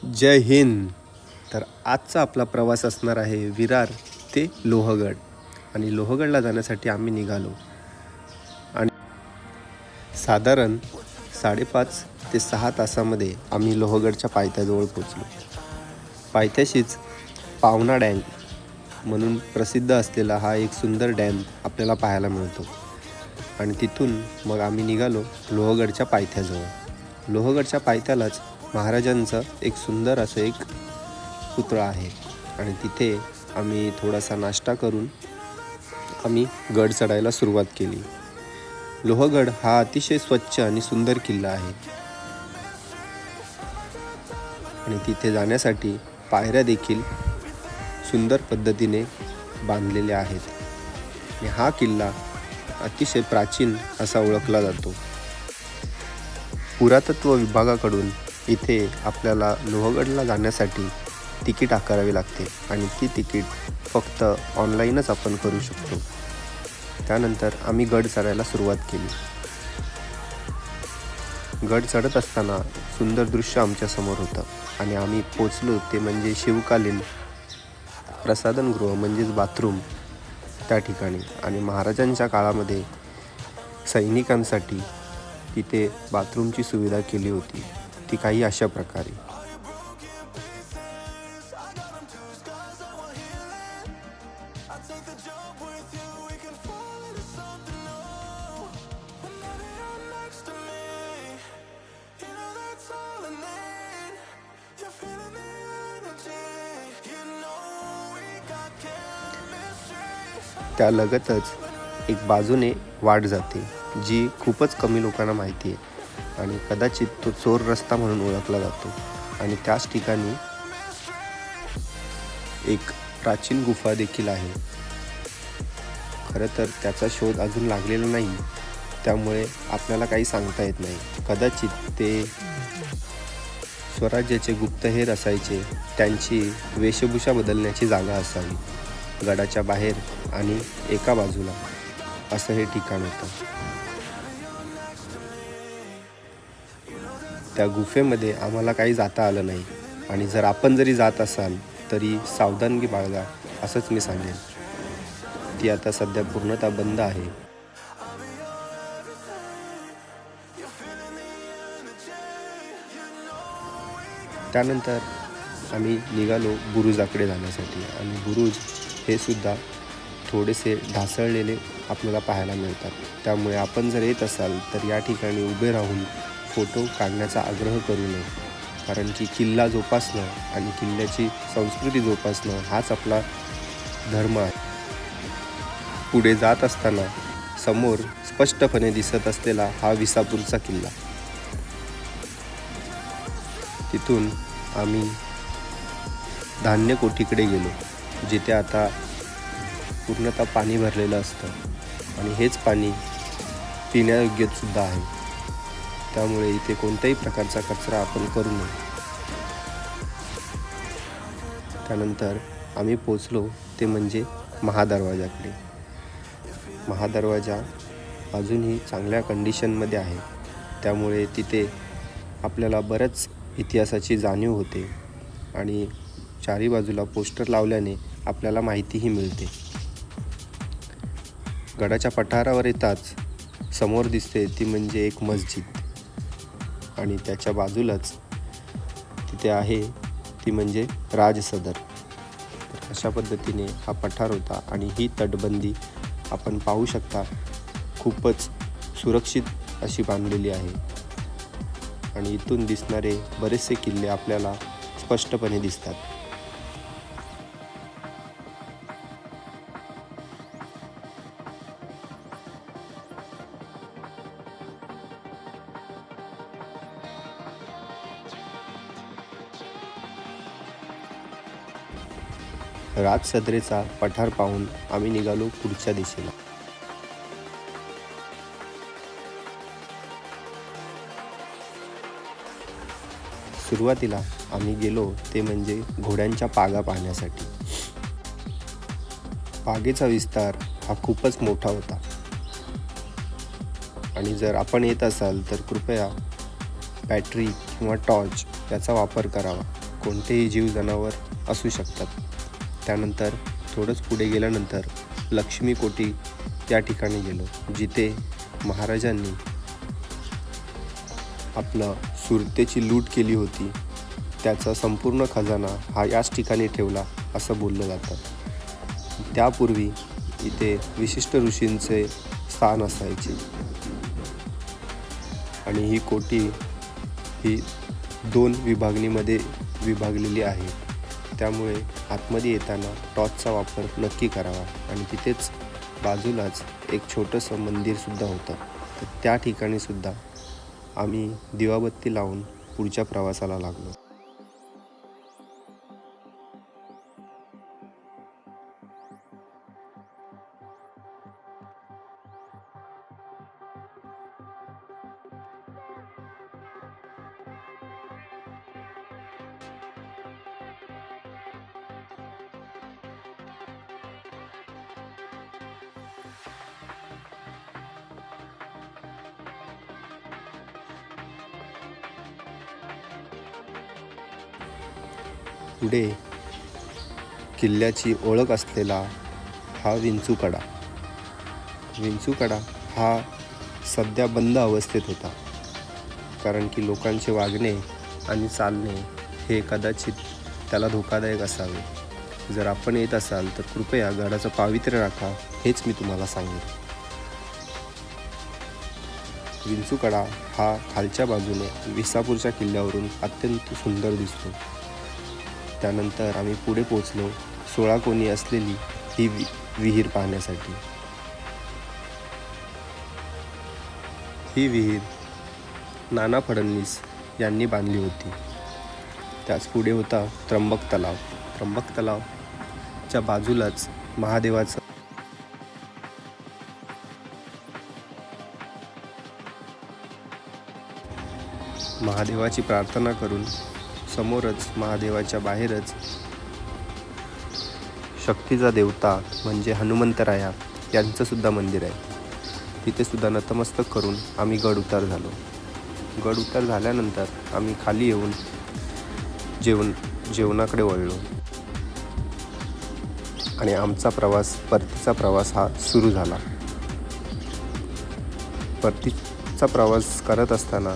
जय हिंद. तर आजचा आपला प्रवास असणार आहे विरार ते लोहगड. आणि लोहगडला जाण्यासाठी आम्ही निघालो आणि साधारण 5.5 ते 6 तासामध्ये आम्ही लोहगडच्या पायथ्याजवळ पोचलो. पायथ्याशीच पावना डॅम म्हणून प्रसिद्ध असलेला हा एक सुंदर डॅम आपल्याला पाहायला मिळतो. आणि तिथून मग आम्ही निघालो लोहगडच्या पायथ्याजवळ. लोहगडच्या पायथ्यालाच महाराजांचं एक सुंदर असं एक पुतळा आहे. आणि तिथे आम्ही थोडासा नाश्ता करून आम्ही गड चढायला सुरुवात केली. लोहगड हा अतिशय स्वच्छ आणि सुंदर किल्ला आहे. आणि तिथे जाण्यासाठी पायऱ्या देखील सुंदर पद्धतीने बांधलेल्या आहेत. आणि हा किल्ला अतिशय प्राचीन असा ओळखला जातो. पुरातत्व विभागाकडून इथे आपल्याला लोहगडला जाण्यासाठी तिकीट आकारावे लागते आणि ती तिकीट फक्त ऑनलाईनच आपण करू शकतो. त्यानंतर आम्ही गड चढायला सुरुवात केली. गड चढत असताना सुंदर दृश्य आमच्यासमोर होतं आणि आम्ही पोचलो ते म्हणजे शिवकालीन प्रसाधनगृह म्हणजेच बाथरूम त्या ठिकाणी. आणि महाराजांच्या काळामध्ये सैनिकांसाठी तिथे बाथरूमची सुविधा केली होती. ती काही अशा प्रकारे. त्यालगतच एक बाजूने वाट जाते जी खूपच कमी लोकांना माहिती आहे आणि कदाचित तो चोर रस्ता म्हणून ओळखला जातो. आणि त्याच ठिकाणी एक प्राचीन गुफा देखील आहे. खरं तर त्याचा शोध अजून लागलेला नाही, त्यामुळे आपल्याला काही सांगता येत नाही. कदाचित ते स्वराज्याचे गुप्तहेर असायचे, त्यांची वेशभूषा बदलण्याची जागा असावी. गडाच्या बाहेर आणि एका बाजूला असं हे ठिकाण होतं. त्या गुफेमध्ये आम्हाला काही जाता आलं नाही आणि जर आपण जरी जात असाल तरी सावधानगी बाळगा असंच मी सांगेन. ती आता सध्या पूर्णतः बंद आहे. त्यानंतर आम्ही निघालो बुरुजाकडे जाण्यासाठी. आणि बुरुज हे सुद्धा थोडेसे ढासळलेले आपल्याला पाहायला मिळतात. त्यामुळे आपण जर येत असाल तर या ठिकाणी उभे राहून फोटो काढण्याचा आग्रह करू नये, कारण की किल्ला जोपासणं आणि किल्ल्याची संस्कृती जोपासणं हाच आपला धर्म आहे. पुढे जात असताना समोर स्पष्टपणे दिसत असलेला हा विसापूरचा किल्ला. तिथून आम्ही धान्य कोठीकडे गेलो, जिथे आता पूर्णतः पाणी भरलेलं असतं आणि हेच पाणी पिण्यायोग्यसुद्धा आहे. त्यामुळे इथे कोणत्याही प्रकारचा कचरा आपण करू नये. त्यानंतर आम्ही पोचलो ते म्हणजे महादरवाजाकडे. महादरवाजा अजूनही चांगल्या कंडिशनमध्ये आहे, त्यामुळे तिथे आपल्याला बऱ्याच इतिहासाची जाणीव होते आणि चारी बाजूला पोस्टर लावल्याने आपल्याला माहितीही मिळते. गडाच्या पठारावर येताच समोर दिसते ती म्हणजे एक मस्जिद आणि त्याच्या बाजूलाच तिथे आहे ती म्हणजे राजसदर. तर अशा पद्धतीने हा पठार होता आणि ही तटबंदी आपण पाहू शकता खूपच सुरक्षित अशी बांधलेली आहे. आणि इथून दिसणारे बरेचसे किल्ले आपल्याला स्पष्टपणे दिसतात. राजसदरेचा पठार पाहून आम्ही निघालो पुढच्या दिशेला. सुरुवातीला आम्ही गेलो ते म्हणजे घोड्यांच्या पागा पाहण्यासाठी. पागेचा विस्तार हा खूपच मोठा होता आणि जर आपण येत असाल तर कृपया बॅटरी किंवा टॉर्च याचा वापर करावा, कोणतेही जीव जनावर असू शकतात. त्यानंतर थोडंच पुढे गेल्यानंतर लक्ष्मी कोठी या ठिकाणी गेलो, जिथे महाराजांनी आपलं सुरतेची लूट केली होती. त्याचा संपूर्ण खजाना हा याच ठिकाणी ठेवला असं बोललं जातं. त्यापूर्वी इथे विशिष्ट ऋषींचे स्थान असायचे आणि ही कोठी ही 2 विभागणीमध्ये विभागलेली आहे. त्यामुळे आतमध्ये येताना टॉर्चचा वापर नक्की करावा. आणि तिथेच बाजूलाच एक छोटंसं मंदिरसुद्धा होतं. तर त्या ठिकाणीसुद्धा आम्ही दिवाबत्ती लावून पुढच्या प्रवासाला लागलो. पुढे किल्ल्याची ओळख असलेला हा विंचूकडा हा सध्या बंद अवस्थेत होता, कारण की लोकांचे वागणे आणि चालणे हे कदाचित त्याला धोकादायक असावे. जर आपण येत असाल तर कृपया गडाचं पावित्र्य राखा, हेच मी तुम्हाला सांगेन. विंचूकडा हा खालच्या बाजूने विसापूरच्या किल्ल्यावरून अत्यंत सुंदर दिसतो. त्यानंतर आम्ही पुढे पोचलो 16 कोणी असलेली ही विहीर पाहण्यासाठी. ही विहीर नाना फडणवीस यांनी बांधली होती. त्याच पुढे होता त्र्यंबक तलावच्या बाजूलाच महादेवाची प्रार्थना करून समोरच महादेवाच्या बाहेरच शक्तीचा देवता म्हणजे हनुमंतराया यांचंसुद्धा मंदिर आहे. तिथे सुद्धा नतमस्तक करून आम्ही गड उतार झाल्यानंतर आम्ही खाली येऊन जेवणाकडे वळलो आणि आमचा परतीचा प्रवास हा सुरू झाला. परतीचा प्रवास करत असताना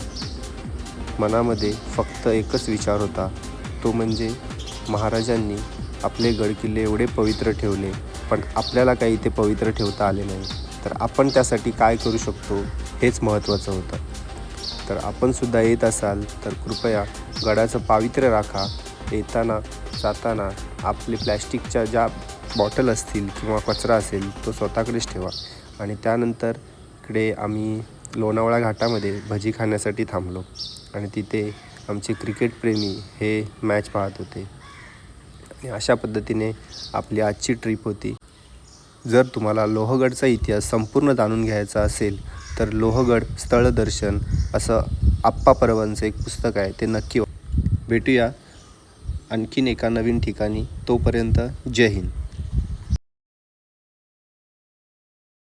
मनामध्ये फक्त एकच विचार होता, तो म्हणजे महाराजांनी आपले गडकिल्ले एवढे पवित्र ठेवले, पण आपल्याला काही ते पवित्र ठेवता आले नाही, तर आपण त्यासाठी काय करू शकतो हेच महत्त्वाचं होतं. तर आपण सुद्धा येत असाल तर कृपया गडाचं पावित्र्य राखा. येताना जाताना आपले प्लॅस्टिकच्या ज्या बॉटल असतील किंवा कचरा असेल तो स्वतःकडेच ठेवा. आणि त्यानंतर इकडे आम्ही लोणावळा घाटामध्ये भजी खाण्यासाठी थांबलो आणि तिथे आमचे क्रिकेटप्रेमी हे मॅच पाहत होते. आणि अशा पद्धतीने आपली आजची ट्रिप होती. जर तुम्हाला लोहगडचा इतिहास संपूर्ण जाणून घ्यायचा असेल तर लोहगड स्थळदर्शन असं आप्पा परवांचं एक पुस्तक आहे, ते नक्की भेटूया आणखीन एका नवीन ठिकाणी. तोपर्यंत जय हिंद.